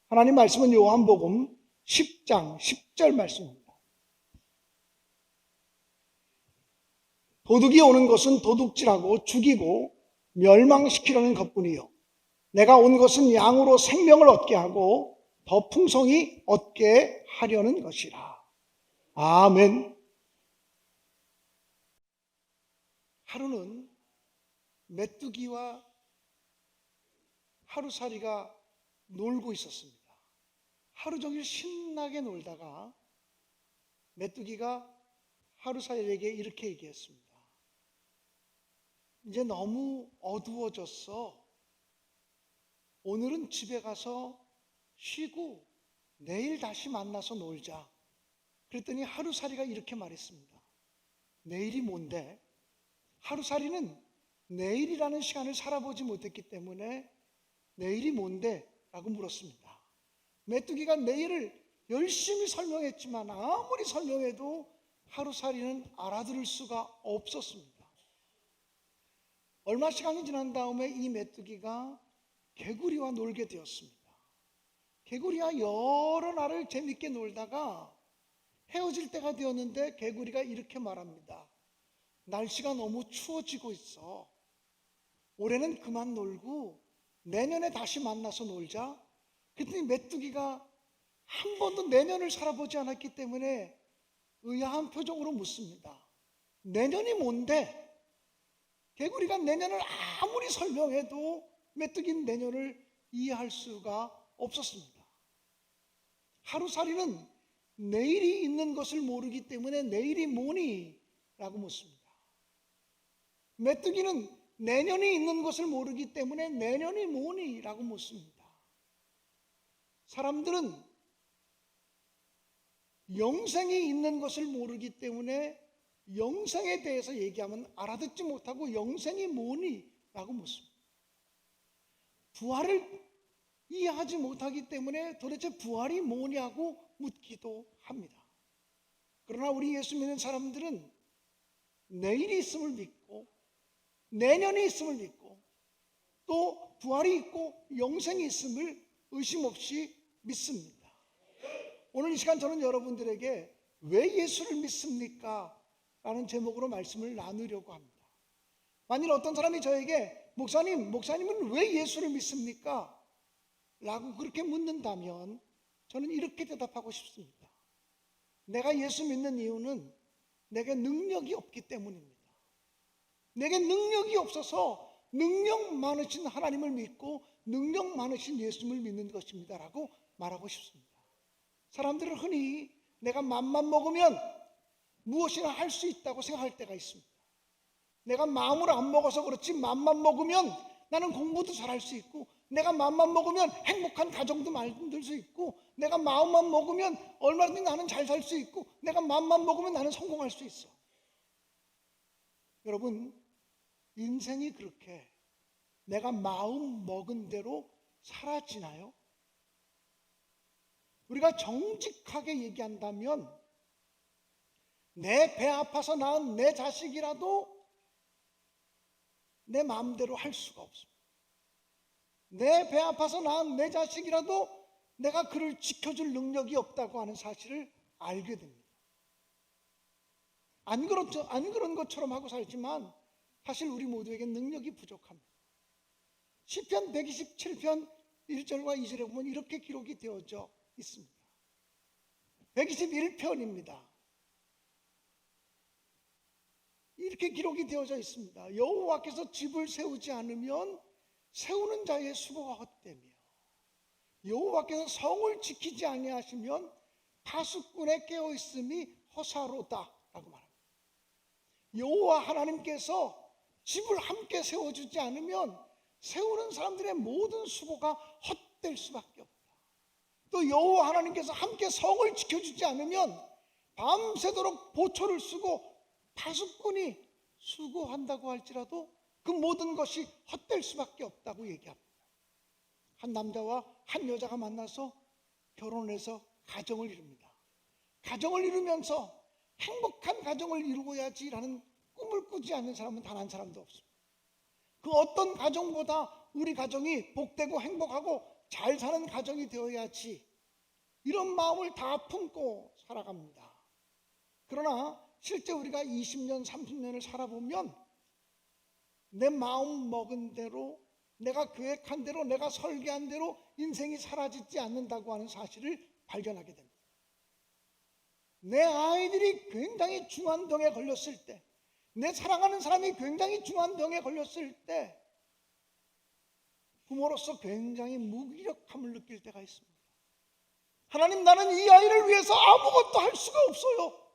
하나님 말씀은 요한복음 10장 10절 말씀입니다. 도둑이 오는 것은 도둑질하고 죽이고 멸망시키려는 것뿐이요 내가 온 것은 양으로 생명을 얻게 하고 더 풍성히 얻게 하려는 것이라. 아멘. 하루는 메뚜기와 하루살이가 놀고 있었습니다. 하루 종일 신나게 놀다가 메뚜기가 하루살이에게 이렇게 얘기했습니다. 이제 너무 어두워졌어. 오늘은 집에 가서 쉬고 내일 다시 만나서 놀자. 그랬더니 하루살이가 이렇게 말했습니다. 내일이 뭔데? 하루살이는 내일이라는 시간을 살아보지 못했기 때문에 내일이 뭔데? 라고 물었습니다. 메뚜기가 내일을 열심히 설명했지만 아무리 설명해도 하루살이는 알아들을 수가 없었습니다. 얼마 시간이 지난 다음에 이 메뚜기가 개구리와 놀게 되었습니다. 개구리와 여러 날을 재밌게 놀다가 헤어질 때가 되었는데 개구리가 이렇게 말합니다. 날씨가 너무 추워지고 있어. 올해는 그만 놀고 내년에 다시 만나서 놀자. 그랬더니 메뚜기가 한 번도 내년을 살아보지 않았기 때문에 의아한 표정으로 묻습니다. 내년이 뭔데? 개구리가 내년을 아무리 설명해도 메뚜기는 내년을 이해할 수가 없었습니다. 하루살이는 내일이 있는 것을 모르기 때문에 내일이 뭐니? 라고 묻습니다. 메뚜기는 내년이 있는 것을 모르기 때문에 내년이 뭐니? 라고 묻습니다. 사람들은 영생이 있는 것을 모르기 때문에 영생에 대해서 얘기하면 알아듣지 못하고 영생이 뭐니? 라고 묻습니다. 부활을 이해하지 못하기 때문에 도대체 부활이 뭐냐고 묻기도 합니다. 그러나 우리 예수 믿는 사람들은 내일이 있음을 믿고 내년이 있음을 믿고 또 부활이 있고 영생이 있음을 의심 없이 믿습니다. 오늘 이 시간 저는 여러분들에게 왜 예수를 믿습니까? 라는 제목으로 말씀을 나누려고 합니다. 만일 어떤 사람이 저에게 목사님은 왜 예수를 믿습니까? 라고 그렇게 묻는다면 저는 이렇게 대답하고 싶습니다. 내가 예수 믿는 이유는 내게 능력이 없기 때문입니다. 내게 능력이 없어서 능력 많으신 하나님을 믿고 능력 많으신 예수님을 믿는 것입니다. 라고 말하고 싶습니다. 사람들은 흔히 내가 맘만 먹으면 무엇이나 할 수 있다고 생각할 때가 있습니다. 내가 마음을 안 먹어서 그렇지 맘만 먹으면 나는 공부도 잘할 수 있고 내가 마음만 먹으면 행복한 가정도 만들 수 있고 내가 마음만 먹으면 얼마든지 나는 잘 살 수 있고 내가 마음만 먹으면 나는 성공할 수 있어. 여러분, 인생이 그렇게 내가 마음 먹은 대로 사라지나요? 우리가 정직하게 얘기한다면 내 배 아파서 낳은 내 자식이라도 내 마음대로 할 수가 없습니다. 내 배 아파서 낳은 내 자식이라도 내가 그를 지켜줄 능력이 없다고 하는 사실을 알게 됩니다. 안 그런 것처럼 하고 살지만 사실 우리 모두에게 능력이 부족합니다. 시편 127편 1절과 2절에 보면 이렇게 기록이 되어져 있습니다. 121편입니다. 이렇게 기록이 되어져 있습니다. 여호와께서 집을 세우지 않으면 세우는 자의 수고가 헛되며 여호와께서 성을 지키지 아니하시면 파수꾼의 깨어있음이 허사로다 라고 말합니다. 여호와 하나님께서 집을 함께 세워주지 않으면 세우는 사람들의 모든 수고가 헛될 수밖에 없다. 또 여호와 하나님께서 함께 성을 지켜주지 않으면 밤새도록 보초를 쓰고 파수꾼이 수고한다고 할지라도 그 모든 것이 헛될 수밖에 없다고 얘기합니다. 한 남자와 한 여자가 만나서 결혼해서 가정을 이룹니다. 가정을 이루면서 행복한 가정을 이루어야지라는 꿈을 꾸지 않는 사람은 단 한 사람도 없습니다. 그 어떤 가정보다 우리 가정이 복되고 행복하고 잘 사는 가정이 되어야지, 이런 마음을 다 품고 살아갑니다. 그러나 실제 우리가 20년, 30년을 살아보면 내 마음 먹은 대로, 내가 계획한 대로, 내가 설계한 대로 인생이 사라지지 않는다고 하는 사실을 발견하게 됩니다. 내 아이들이 굉장히 중한 병에 걸렸을 때, 내 사랑하는 사람이 굉장히 중한 병에 걸렸을 때 부모로서 굉장히 무기력함을 느낄 때가 있습니다. 하나님, 나는 이 아이를 위해서 아무것도 할 수가 없어요.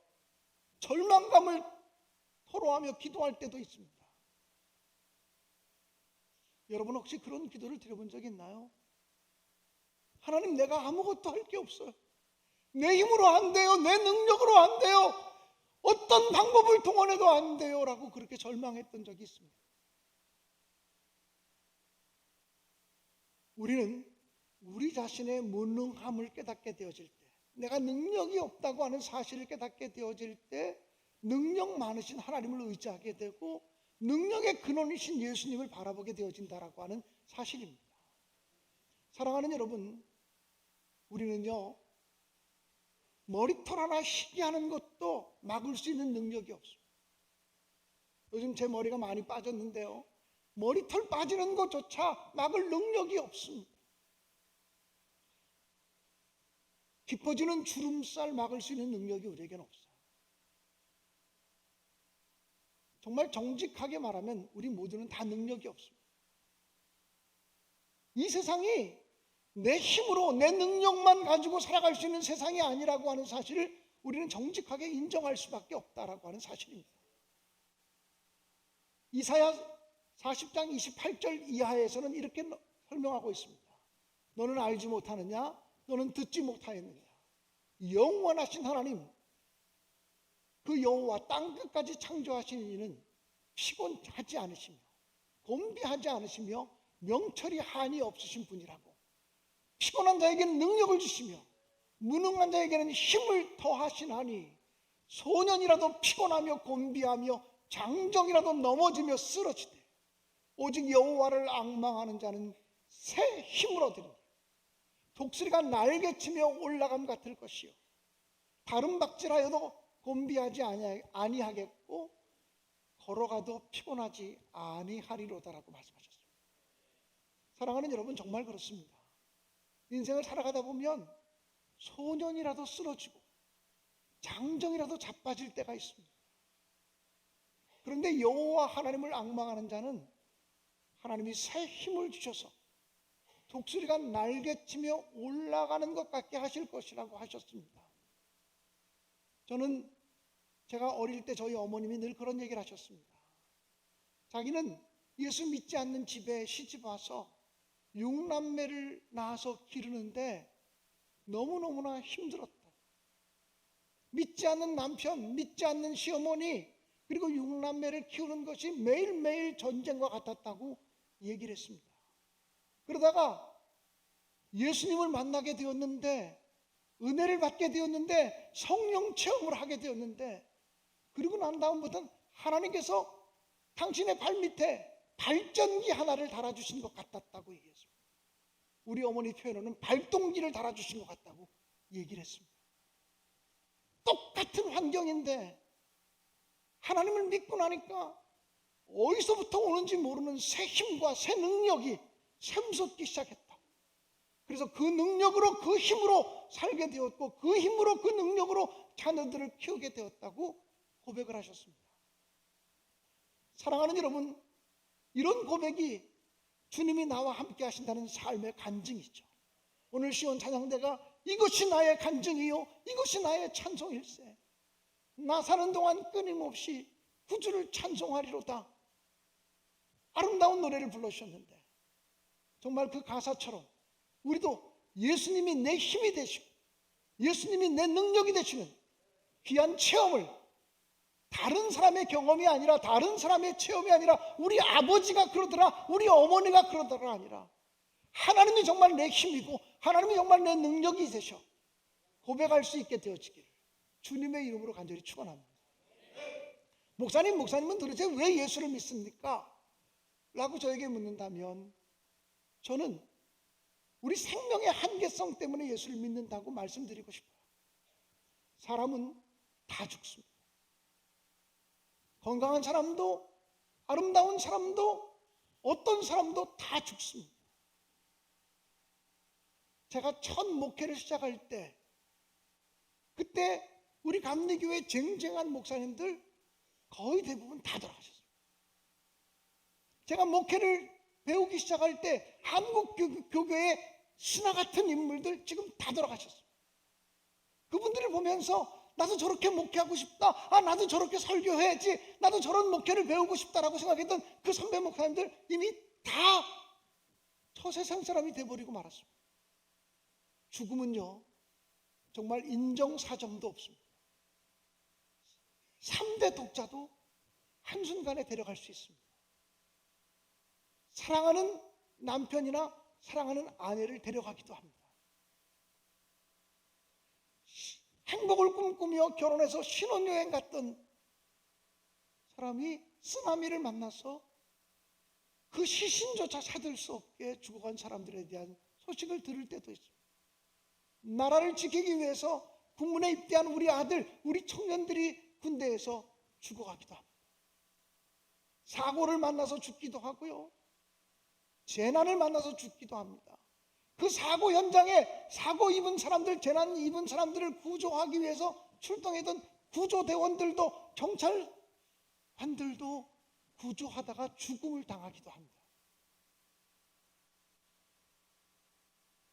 절망감을 토로하며 기도할 때도 있습니다. 여러분 혹시 그런 기도를 드려본 적이 있나요? 하나님, 내가 아무것도 할 게 없어요. 내 힘으로 안 돼요. 내 능력으로 안 돼요. 어떤 방법을 동원해도 안 돼요. 라고 그렇게 절망했던 적이 있습니다. 우리는 우리 자신의 무능함을 깨닫게 되어질 때, 내가 능력이 없다고 하는 사실을 깨닫게 되어질 때 능력 많으신 하나님을 의지하게 되고 능력의 근원이신 예수님을 바라보게 되어진다라고 하는 사실입니다. 사랑하는 여러분, 우리는요, 머리털 하나 희게 하는 것도 막을 수 있는 능력이 없습니다. 요즘 제 머리가 많이 빠졌는데요, 머리털 빠지는 것조차 막을 능력이 없습니다. 깊어지는 주름살 막을 수 있는 능력이 우리에게는 없어요. 정말 정직하게 말하면 우리 모두는 다 능력이 없습니다. 이 세상이 내 힘으로, 내 능력만 가지고 살아갈 수 있는 세상이 아니라고 하는 사실을 우리는 정직하게 인정할 수밖에 없다라고 하는 사실입니다. 이사야 40장 28절 이하에서는 이렇게 설명하고 있습니다. 너는 알지 못하느냐? 너는 듣지 못하였느냐? 영원하신 하나님, 그 여호와 땅끝까지 창조하신 이는 피곤하지 않으시며 곤비하지 않으시며 명철이 한이 없으신 분이라고. 피곤한 자에게는 능력을 주시며 무능한 자에게는 힘을 더하시나니 소년이라도 피곤하며 곤비하며 장정이라도 넘어지며 쓰러지되 오직 여호와를 앙망하는 자는 새 힘을 얻으리니 독수리가 날개치며 올라감 같을 것이요 다른 박질하여도 곤비하지 아니하겠고 걸어가도 피곤하지 아니하리로다라고 말씀하셨습니다. 사랑하는 여러분, 정말 그렇습니다. 인생을 살아가다 보면 소년이라도 쓰러지고 장정이라도 자빠질 때가 있습니다. 그런데 여호와 하나님을 앙망하는 자는 하나님이 새 힘을 주셔서 독수리가 날개치며 올라가는 것 같게 하실 것이라고 하셨습니다. 저는 제가 어릴 때 저희 어머님이 늘 그런 얘기를 하셨습니다. 자기는 예수 믿지 않는 집에 시집 와서 6남매를 낳아서 기르는데 너무너무나 힘들었다. 믿지 않는 남편, 믿지 않는 시어머니, 그리고 6남매를 키우는 것이 매일매일 전쟁과 같았다고 얘기를 했습니다. 그러다가 예수님을 만나게 되었는데, 은혜를 받게 되었는데, 성령 체험을 하게 되었는데, 그리고 난 다음부터는 하나님께서 당신의 발밑에 발전기 하나를 달아주신 것 같았다고 얘기했습니다. 우리 어머니 표현으로는 발동기를 달아주신 것 같다고 얘기를 했습니다. 똑같은 환경인데 하나님을 믿고 나니까 어디서부터 오는지 모르는 새 힘과 새 능력이 샘솟기 시작했다. 그래서 그 능력으로, 그 힘으로 살게 되었고 그 힘으로, 그 능력으로 자녀들을 키우게 되었다고 고백을 하셨습니다. 사랑하는 여러분, 이런 고백이 주님이 나와 함께 하신다는 삶의 간증이죠. 오늘 시온 찬양대가 이것이 나의 간증이요 이것이 나의 찬송일세, 나 사는 동안 끊임없이 구주를 찬송하리로다, 아름다운 노래를 불러주셨는데 정말 그 가사처럼 우리도 예수님이 내 힘이 되시고 예수님이 내 능력이 되시는 귀한 체험을, 다른 사람의 경험이 아니라, 다른 사람의 체험이 아니라, 우리 아버지가 그러더라, 우리 어머니가 그러더라 아니라, 하나님이 정말 내 힘이고 하나님이 정말 내 능력이 되셔 고백할 수 있게 되어지기를 주님의 이름으로 간절히 축원합니다. 목사님은 도대체 왜 예수를 믿습니까? 라고 저에게 묻는다면 저는 우리 생명의 한계성 때문에 예수를 믿는다고 말씀드리고 싶어요. 사람은 다 죽습니다. 건강한 사람도, 아름다운 사람도, 어떤 사람도 다 죽습니다. 제가 첫 목회를 시작할 때, 그때 우리 감리교회 쟁쟁한 목사님들 거의 대부분 다 돌아가셨어요. 제가 목회를 배우기 시작할 때 한국 교교의 신화 같은 인물들 지금 다 돌아가셨어요. 그분들을 보면서 나도 저렇게 목회하고 싶다, 나도 저렇게 설교해야지, 나도 저런 목회를 배우고 싶다라고 생각했던 그 선배 목사님들 이미 다 저 세상 사람이 돼버리고 말았습니다. 죽음은요, 정말 인정사정도 없습니다. 3대 독자도 한순간에 데려갈 수 있습니다. 사랑하는 남편이나 사랑하는 아내를 데려가기도 합니다. 행복을 꿈꾸며 결혼해서 신혼여행 갔던 사람이 쓰나미를 만나서 그 시신조차 찾을 수 없게 죽어간 사람들에 대한 소식을 들을 때도 있습니다. 나라를 지키기 위해서 국문에 입대한 우리 아들, 우리 청년들이 군대에서 죽어가기도 합니다. 사고를 만나서 죽기도 하고요, 재난을 만나서 죽기도 합니다. 그 사고 현장에 사고 입은 사람들, 재난 입은 사람들을 구조하기 위해서 출동했던 구조대원들도, 경찰관들도 구조하다가 죽음을 당하기도 합니다.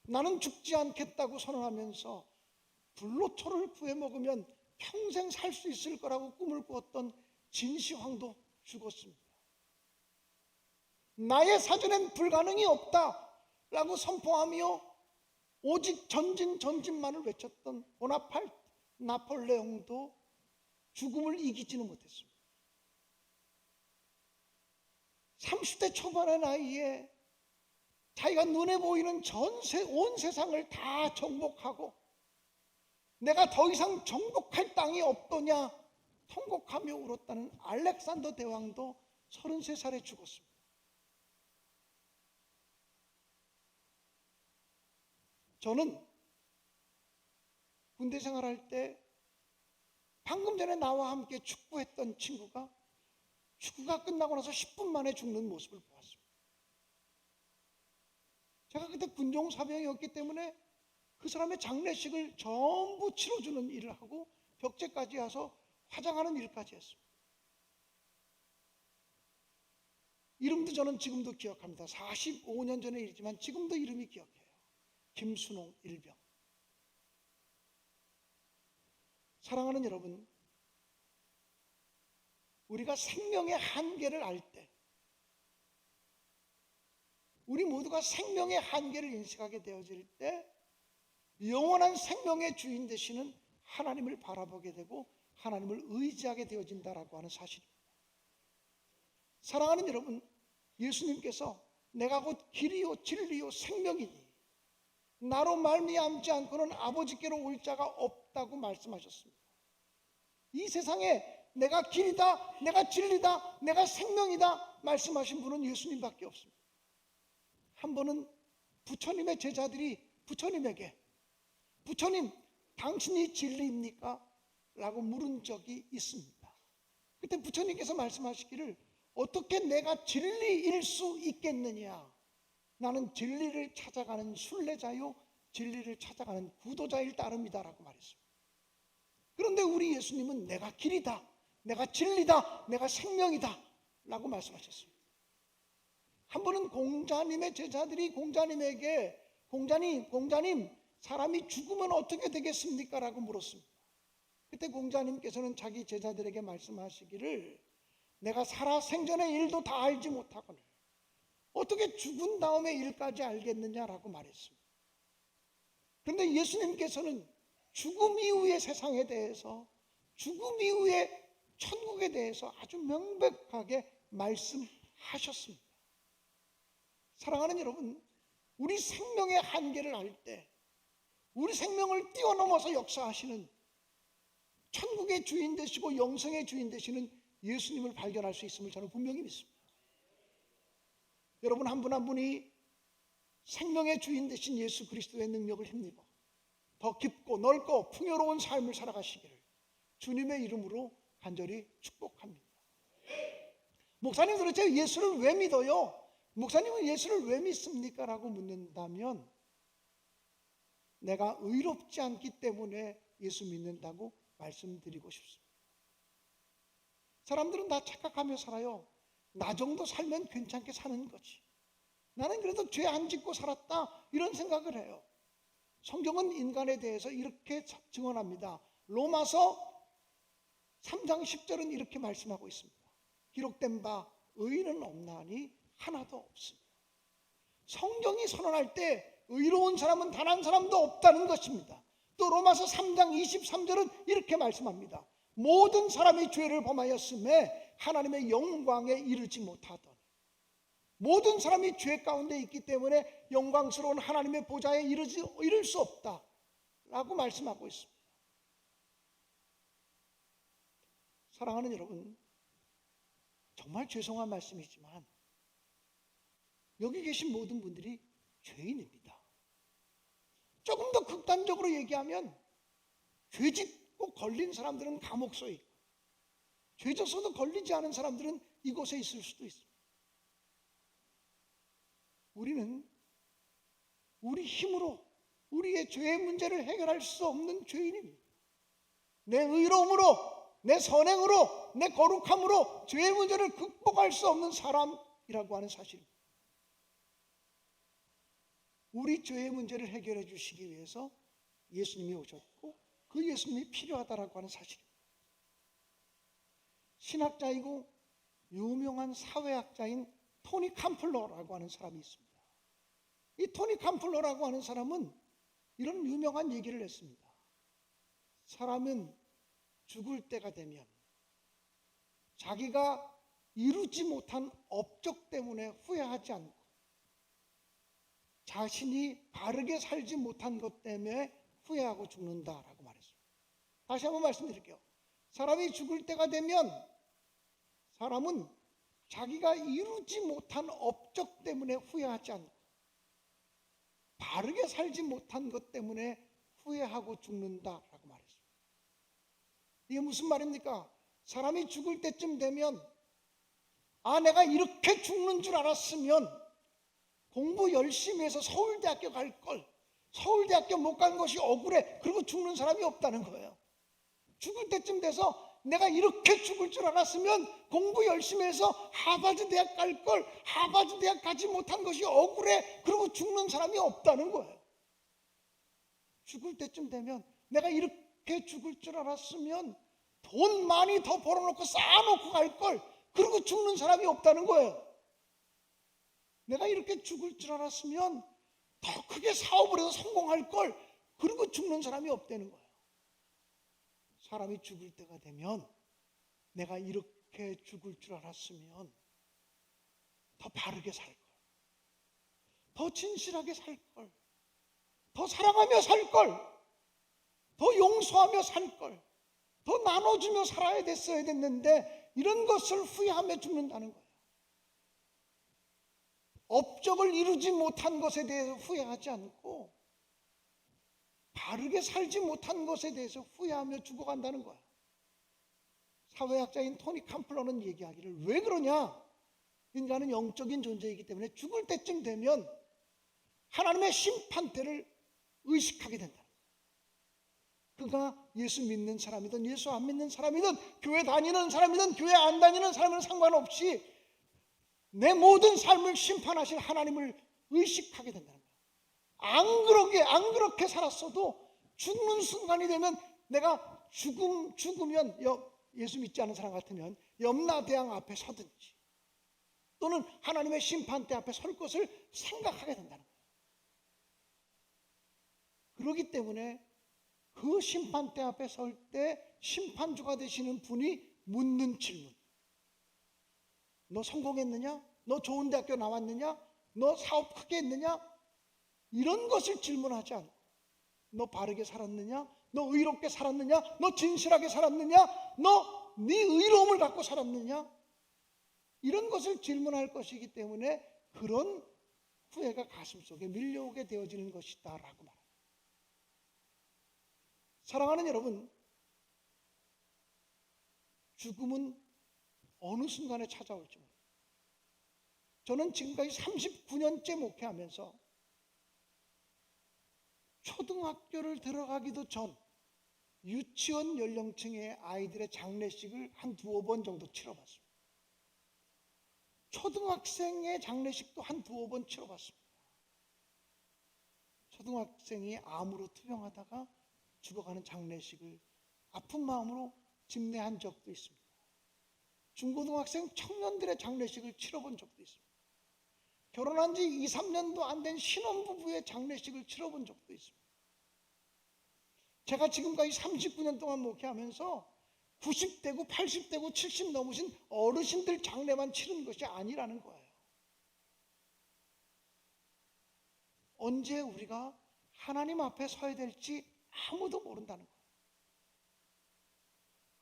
나는 죽지 않겠다고 선언하면서 불로초를 구해 먹으면 평생 살 수 있을 거라고 꿈을 꾸었던 진시황도 죽었습니다. 나의 사전엔 불가능이 없다라고 선포하며 오직 전진만을 외쳤던 보나팔트, 나폴레옹도 죽음을 이기지는 못했습니다. 30대 초반의 나이에 자기가 눈에 보이는 온 세상을 다 정복하고 내가 더 이상 정복할 땅이 없더냐 통곡하며 울었다는 알렉산더 대왕도 33살에 죽었습니다. 저는 군대 생활할 때 방금 전에 나와 함께 축구했던 친구가 축구가 끝나고 나서 10분 만에 죽는 모습을 보았습니다. 제가 그때 군종사병이었기 때문에 그 사람의 장례식을 전부 치러주는 일을 하고 벽제까지 와서 화장하는 일까지 했습니다. 이름도 저는 지금도 기억합니다. 45년 전의 일이지만 지금도 이름이 기억해요. 김순홍 일병. 사랑하는 여러분, 우리가 생명의 한계를 알 때, 우리 모두가 생명의 한계를 인식하게 되어질 때 영원한 생명의 주인 되시는 하나님을 바라보게 되고 하나님을 의지하게 되어진다라고 하는 사실입니다. 사랑하는 여러분, 예수님께서 내가 곧 길이요 진리요 생명이니 나로 말미암지 않고는 아버지께로 올 자가 없다고 말씀하셨습니다. 이 세상에 내가 길이다, 내가 진리다, 내가 생명이다 말씀하신 분은 예수님밖에 없습니다. 한 번은 부처님의 제자들이 부처님에게 부처님, 당신이 진리입니까? 라고 물은 적이 있습니다. 그때 부처님께서 말씀하시기를 어떻게 내가 진리일 수 있겠느냐? 나는 진리를 찾아가는 순례자요 진리를 찾아가는 구도자일 따름이다라고 말했습니다. 그런데 우리 예수님은 내가 길이다, 내가 진리다, 내가 생명이다 라고 말씀하셨습니다. 한 번은 공자님의 제자들이 공자님에게 공자님 사람이 죽으면 어떻게 되겠습니까? 라고 물었습니다. 그때 공자님께서는 자기 제자들에게 말씀하시기를 내가 살아 생전의 일도 다 알지 못하거늘 어떻게 죽은 다음의 일까지 알겠느냐라고 말했습니다. 그런데 예수님께서는 죽음 이후의 세상에 대해서, 죽음 이후의 천국에 대해서 아주 명백하게 말씀하셨습니다. 사랑하는 여러분, 우리 생명의 한계를 알 때 우리 생명을 뛰어넘어서 역사하시는 천국의 주인 되시고 영생의 주인 되시는 예수님을 발견할 수 있음을 저는 분명히 믿습니다. 여러분 한 분 한 분이 생명의 주인 되신 예수 그리스도의 능력을 힘입어 더 깊고 넓고 풍요로운 삶을 살아가시기를 주님의 이름으로 간절히 축복합니다. 목사님, 도대체 예수를 왜 믿어요? 목사님은 예수를 왜 믿습니까? 라고 묻는다면 내가 의롭지 않기 때문에 예수 믿는다고 말씀드리고 싶습니다. 사람들은 다 착각하며 살아요. 나 정도 살면 괜찮게 사는 거지. 나는 그래도 죄 안 짓고 살았다, 이런 생각을 해요. 성경은 인간에 대해서 이렇게 증언합니다. 로마서 3장 10절은 이렇게 말씀하고 있습니다. 기록된 바 의인은 없나니 하나도 없습니다. 성경이 선언할 때 의로운 사람은 단 한 사람도 없다는 것입니다. 또 로마서 3장 23절은 이렇게 말씀합니다. 모든 사람이 죄를 범하였음에 하나님의 영광에 이르지 못하더니, 모든 사람이 죄 가운데 있기 때문에 영광스러운 하나님의 보좌에 이를 수 없다 라고 말씀하고 있습니다. 사랑하는 여러분, 정말 죄송한 말씀이지만 여기 계신 모든 분들이 죄인입니다. 조금 더 극단적으로 얘기하면 죄 짓고 걸린 사람들은 감옥 서 있고, 죄 져서도 걸리지 않은 사람들은 이곳에 있을 수도 있습니다. 우리는 우리 힘으로 우리의 죄의 문제를 해결할 수 없는 죄인입니다. 내 의로움으로, 내 선행으로, 내 거룩함으로 죄의 문제를 극복할 수 없는 사람이라고 하는 사실입니다. 우리 죄의 문제를 해결해 주시기 위해서 예수님이 오셨고 그 예수님이 필요하다라고 하는 사실입니다. 신학자이고 유명한 사회학자인 토니 캄플러라고 하는 사람이 있습니다. 이 토니 캄플러라고 하는 사람은 이런 유명한 얘기를 했습니다. 사람은 죽을 때가 되면 자기가 이루지 못한 업적 때문에 후회하지 않고 자신이 바르게 살지 못한 것 때문에 후회하고 죽는다라고 말했습니다. 다시 한번 말씀드릴게요. 사람이 죽을 때가 되면 사람은 자기가 이루지 못한 업적 때문에 후회하지 않고 바르게 살지 못한 것 때문에 후회하고 죽는다라고 말했습니다. 이게 무슨 말입니까? 사람이 죽을 때쯤 되면 내가 이렇게 죽는 줄 알았으면 공부 열심히 해서 서울대학교 갈 걸, 서울대학교 못 간 것이 억울해, 그리고 죽는 사람이 없다는 거예요. 죽을 때쯤 돼서 내가 이렇게 죽을 줄 알았으면 공부 열심히 해서 하버드 대학 갈 걸, 하버드 대학 가지 못한 것이 억울해, 그리고 죽는 사람이 없다는 거예요. 죽을 때쯤 되면 내가 이렇게 죽을 줄 알았으면 돈 많이 더 벌어놓고 쌓아놓고 갈 걸, 그리고 죽는 사람이 없다는 거예요. 내가 이렇게 죽을 줄 알았으면 더 크게 사업을 해서 성공할 걸, 그리고 죽는 사람이 없다는 거예요. 사람이 죽을 때가 되면 내가 이렇게 죽을 줄 알았으면 더 바르게 살 걸, 더 진실하게 살 걸, 더 사랑하며 살 걸, 더 용서하며 살 걸, 더 나눠주며 살아야 됐는데 이런 것을 후회하며 죽는다는 거예요. 업적을 이루지 못한 것에 대해서 후회하지 않고 바르게 살지 못한 것에 대해서 후회하며 죽어간다는 거야. 사회학자인 토니 캄플러는 얘기하기를, 왜 그러냐? 인간은 영적인 존재이기 때문에 죽을 때쯤 되면 하나님의 심판대를 의식하게 된다. 그가 예수 믿는 사람이든 예수 안 믿는 사람이든 교회 다니는 사람이든 교회 안 다니는 사람이든 상관없이 내 모든 삶을 심판하실 하나님을 의식하게 된다는 거예요. 안 그렇게 살았어도 죽는 순간이 되면 내가 죽으면 예수 믿지 않은 사람 같으면 염라대왕 앞에 서든지 또는 하나님의 심판대 앞에 설 것을 생각하게 된다는 거예요. 그렇기 때문에 그 심판대 앞에 설 때 심판주가 되시는 분이 묻는 질문, 너 성공했느냐? 너 좋은 대학교 나왔느냐? 너 사업 크게 했느냐? 이런 것을 질문하지 않고 너 바르게 살았느냐? 너 의롭게 살았느냐? 너 진실하게 살았느냐? 너 네 의로움을 갖고 살았느냐? 이런 것을 질문할 것이기 때문에 그런 후회가 가슴속에 밀려오게 되어지는 것이다 라고 말합니다. 사랑하는 여러분, 죽음은 어느 순간에 찾아올지 모릅니다. 저는 지금까지 39년째 목회하면서 초등학교를 들어가기도 전 유치원 연령층의 아이들의 장례식을 한 두어 번 정도 치러봤습니다. 초등학생의 장례식도 한 두어 번 치러봤습니다. 초등학생이 암으로 투병하다가 죽어가는 장례식을 아픈 마음으로 집례한 적도 있습니다. 중고등학생 청년들의 장례식을 치러본 적도 있습니다. 결혼한 지 2, 3년도 안 된 신혼부부의 장례식을 치러본 적도 있습니다. 제가 지금까지 39년 동안 목회하면서 90대고 80대고 70 넘으신 어르신들 장례만 치른 것이 아니라는 거예요. 언제 우리가 하나님 앞에 서야 될지 아무도 모른다는 거예요.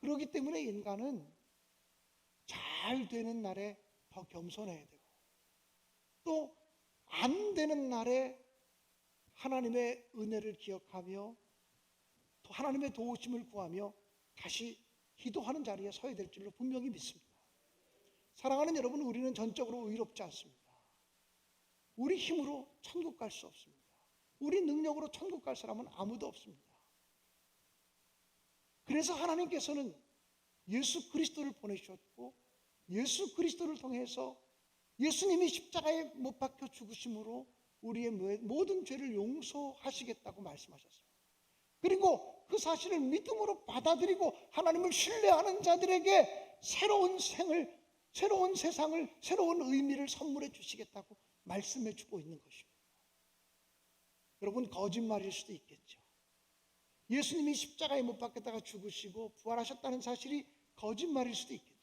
그렇기 때문에 인간은 잘 되는 날에 더 겸손해야 되고, 또 안 되는 날에 하나님의 은혜를 기억하며 또 하나님의 도우심을 구하며 다시 기도하는 자리에 서야 될 줄로 분명히 믿습니다. 사랑하는 여러분, 우리는 전적으로 의롭지 않습니다. 우리 힘으로 천국 갈 수 없습니다. 우리 능력으로 천국 갈 사람은 아무도 없습니다. 그래서 하나님께서는 예수 그리스도를 보내주셨고, 예수 그리스도를 통해서 예수님이 십자가에 못 박혀 죽으심으로 우리의 모든 죄를 용서하시겠다고 말씀하셨습니다. 그리고 그 사실을 믿음으로 받아들이고 하나님을 신뢰하는 자들에게 새로운 생을, 새로운 세상을, 새로운 의미를 선물해 주시겠다고 말씀해 주고 있는 것입니다. 여러분, 거짓말일 수도 있겠죠. 예수님이 십자가에 못 박혔다가 죽으시고 부활하셨다는 사실이 거짓말일 수도 있겠죠.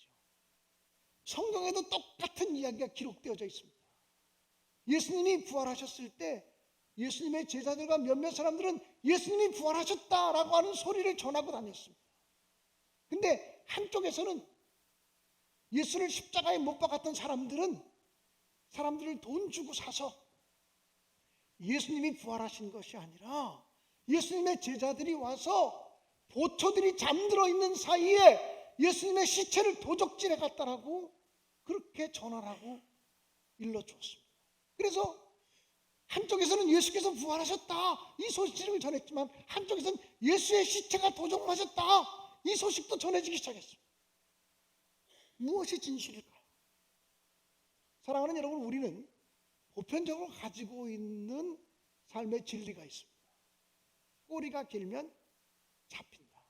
성경에도 똑같은 이야기가 기록되어져 있습니다. 예수님이 부활하셨을 때 예수님의 제자들과 몇몇 사람들은 예수님이 부활하셨다라고 하는 소리를 전하고 다녔습니다. 근데 한쪽에서는 예수를 십자가에 못 박았던 사람들을 돈 주고 사서 예수님이 부활하신 것이 아니라 예수님의 제자들이 와서 보초들이 잠들어 있는 사이에 예수님의 시체를 도적질해 갔다라고 그렇게 전하라고 일러주었습니다. 그래서 한쪽에서는 예수께서 부활하셨다 이 소식을 전했지만, 한쪽에서는 예수의 시체가 도적맞았다 이 소식도 전해지기 시작했습니다. 무엇이 진실일까요? 사랑하는 여러분, 우리는 보편적으로 가지고 있는 삶의 진리가 있습니다. 꼬리가 길면 잡힌다.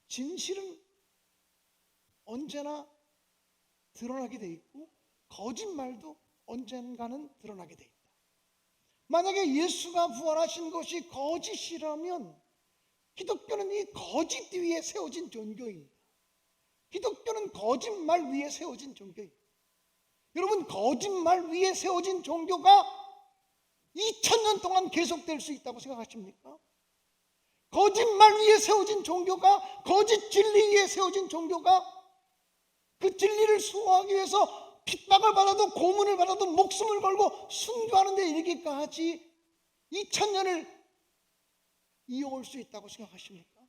진실은 언제나 드러나게 돼 있고 거짓말도 언젠가는 드러나게 돼 있다. 만약에 예수가 부활하신 것이 거짓이라면 기독교는 이 거짓 위에 세워진 종교입니다. 기독교는 거짓말 위에 세워진 종교입니다. 여러분, 거짓말 위에 세워진 종교가 2000년 동안 계속될 수 있다고 생각하십니까? 거짓말 위에 세워진 종교가, 거짓 진리 위에 세워진 종교가 그 진리를 수호하기 위해서 핍박을 받아도, 고문을 받아도 목숨을 걸고 순교하는 데 이르기까지 2000년을 이어올 수 있다고 생각하십니까?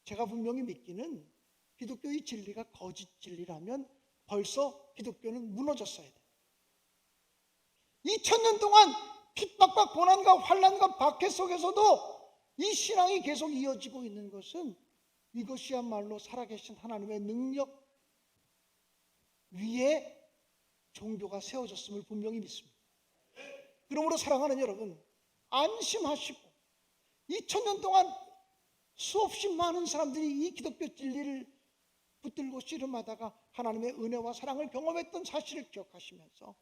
제가 분명히 믿기는 기독교의 진리가 거짓 진리라면 벌써 기독교는 무너졌어야 돼요. 2000년 동안 핍박과 고난과 환난과 박해 속에서도 이 신앙이 계속 이어지고 있는 것은 이것이야말로 살아계신 하나님의 능력 위에 종교가 세워졌음을 분명히 믿습니다. 그러므로 사랑하는 여러분, 안심하시고 2000년 동안 수없이 많은 사람들이 이 기독교 진리를 붙들고 씨름하다가 하나님의 은혜와 사랑을 경험했던 사실을 기억하시면서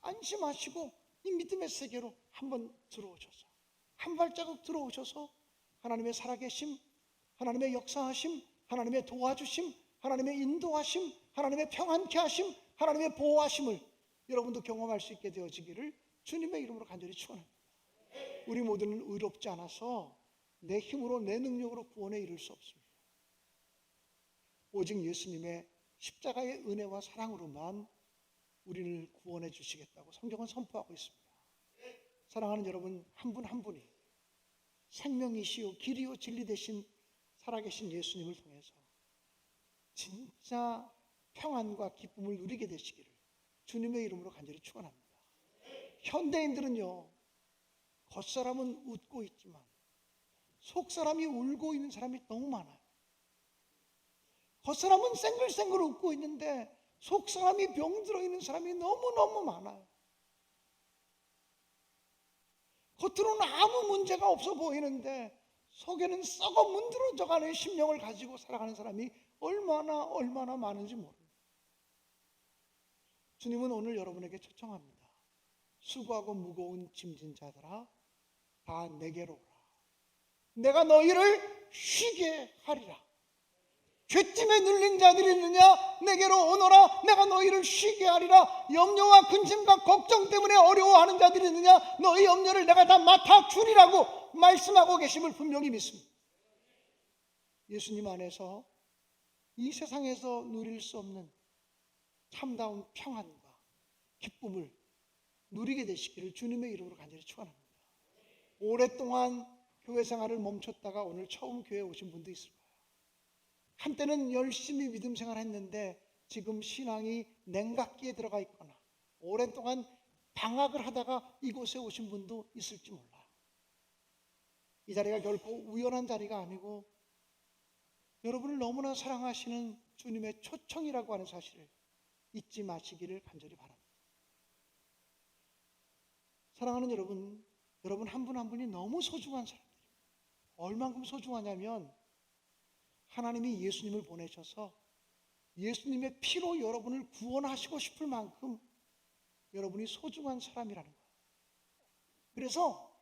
안심하시고 이 믿음의 세계로 한번 들어오셔서, 한 발자국 들어오셔서 하나님의 살아계심, 하나님의 역사하심, 하나님의 도와주심, 하나님의 인도하심, 하나님의 평안케 하심, 하나님의 보호하심을 여러분도 경험할 수 있게 되어지기를 주님의 이름으로 간절히 축원합니다. 우리 모두는 의롭지 않아서 내 힘으로, 내 능력으로 구원에 이를 수 없습니다. 오직 예수님의 십자가의 은혜와 사랑으로만 우리를 구원해 주시겠다고 성경은 선포하고 있습니다. 사랑하는 여러분, 한 분 한 분이 생명이시요 길이요 진리 되신 살아계신 예수님을 통해서 진짜 평안과 기쁨을 누리게 되시기를 주님의 이름으로 간절히 축원합니다. 현대인들은요, 겉사람은 웃고 있지만 속사람이 울고 있는 사람이 너무 많아요. 겉사람은 생글생글 웃고 있는데 속사람이 병들어 있는 사람이 너무너무 많아요. 겉으로는 아무 문제가 없어 보이는데 속에는 썩어 문드러져가는 심령을 가지고 살아가는 사람이 얼마나 많은지 모릅니다. 주님은 오늘 여러분에게 초청합니다. 수고하고 무거운 짐진 자들아, 다 내게로 오라. 내가 너희를 쉬게 하리라. 죄짐에 눌린 자들이 있느냐? 내게로 오너라. 내가 너희를 쉬게 하리라. 염려와 근심과 걱정 때문에 어려워하는 자들이 있느냐? 너희 염려를 내가 다 맡아주리라고 말씀하고 계심을 분명히 믿습니다. 예수님 안에서 이 세상에서 누릴 수 없는 참다운 평안과 기쁨을 누리게 되시기를 주님의 이름으로 간절히 축원합니다. 오랫동안 교회 생활을 멈췄다가 오늘 처음 교회에 오신 분도 있을 거예요. 한때는 열심히 믿음 생활했는데 지금 신앙이 냉각기에 들어가 있거나 오랫동안 방학을 하다가 이곳에 오신 분도 있을지 몰라요. 이 자리가 결코 우연한 자리가 아니고 여러분을 너무나 사랑하시는 주님의 초청이라고 하는 사실을 잊지 마시기를 간절히 바랍니다. 사랑하는 여러분, 여러분 한 분 한 분이 너무 소중한 사람들입니다. 얼만큼 소중하냐면 하나님이 예수님을 보내셔서 예수님의 피로 여러분을 구원하시고 싶을 만큼 여러분이 소중한 사람이라는 거예요. 그래서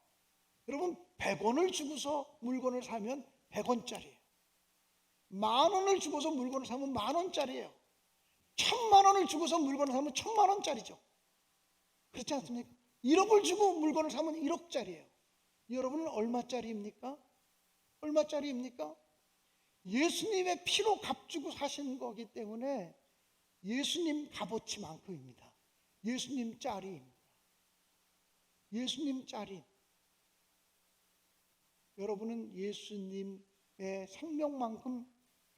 여러분 100원을 주고서 물건을 사면 100원짜리예요. 10,000원을 주고서 물건을 사면 10,000원짜리예요. 1,000,000원을 주고서 물건을 사면 1,000,000원짜리죠. 그렇지 않습니까? 1억을 주고 물건을 사면 1억짜리예요. 여러분은 얼마짜리입니까? 얼마짜리입니까? 예수님의 피로 값주고 사신 거기 때문에 예수님 값어치만큼입니다. 예수님 짜리입니다. 예수님 짜리. 여러분은 예수님의 생명만큼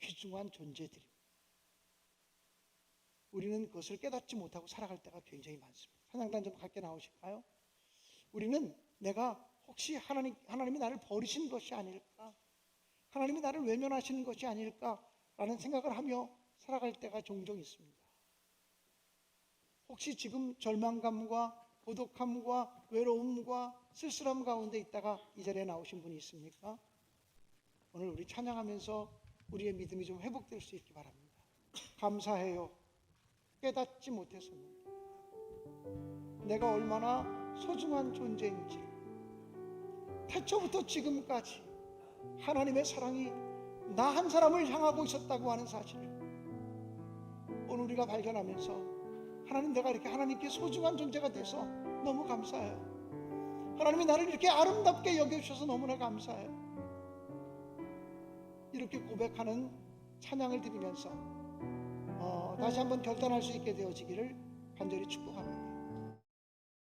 귀중한 존재들입니다. 우리는 그것을 깨닫지 못하고 살아갈 때가 굉장히 많습니다. 찬양단 좀 함께 나오실까요? 우리는 내가 혹시 하나님이 나를 버리신 것이 아닐까? 하나님이 나를 외면하시는 것이 아닐까라는 생각을 하며 살아갈 때가 종종 있습니다. 혹시 지금 절망감과 고독함과 외로움과 쓸쓸함 가운데 있다가 이 자리에 나오신 분이 있습니까? 오늘 우리 찬양하면서 우리의 믿음이 좀 회복될 수 있기 바랍니다. 감사해요. 깨닫지 못했었는데 내가 얼마나 소중한 존재인지 태초부터 지금까지 하나님의 사랑이 나 한 사람을 향하고 있었다고 하는 사실을 오늘 우리가 발견하면서 하나님, 내가 이렇게 하나님께 소중한 존재가 돼서 너무 감사해요. 하나님이 나를 이렇게 아름답게 여겨주셔서 너무나 감사해요. 이렇게 고백하는 찬양을 드리면서 다시 한번 결단할 수 있게 되어지기를 간절히 축복합니다.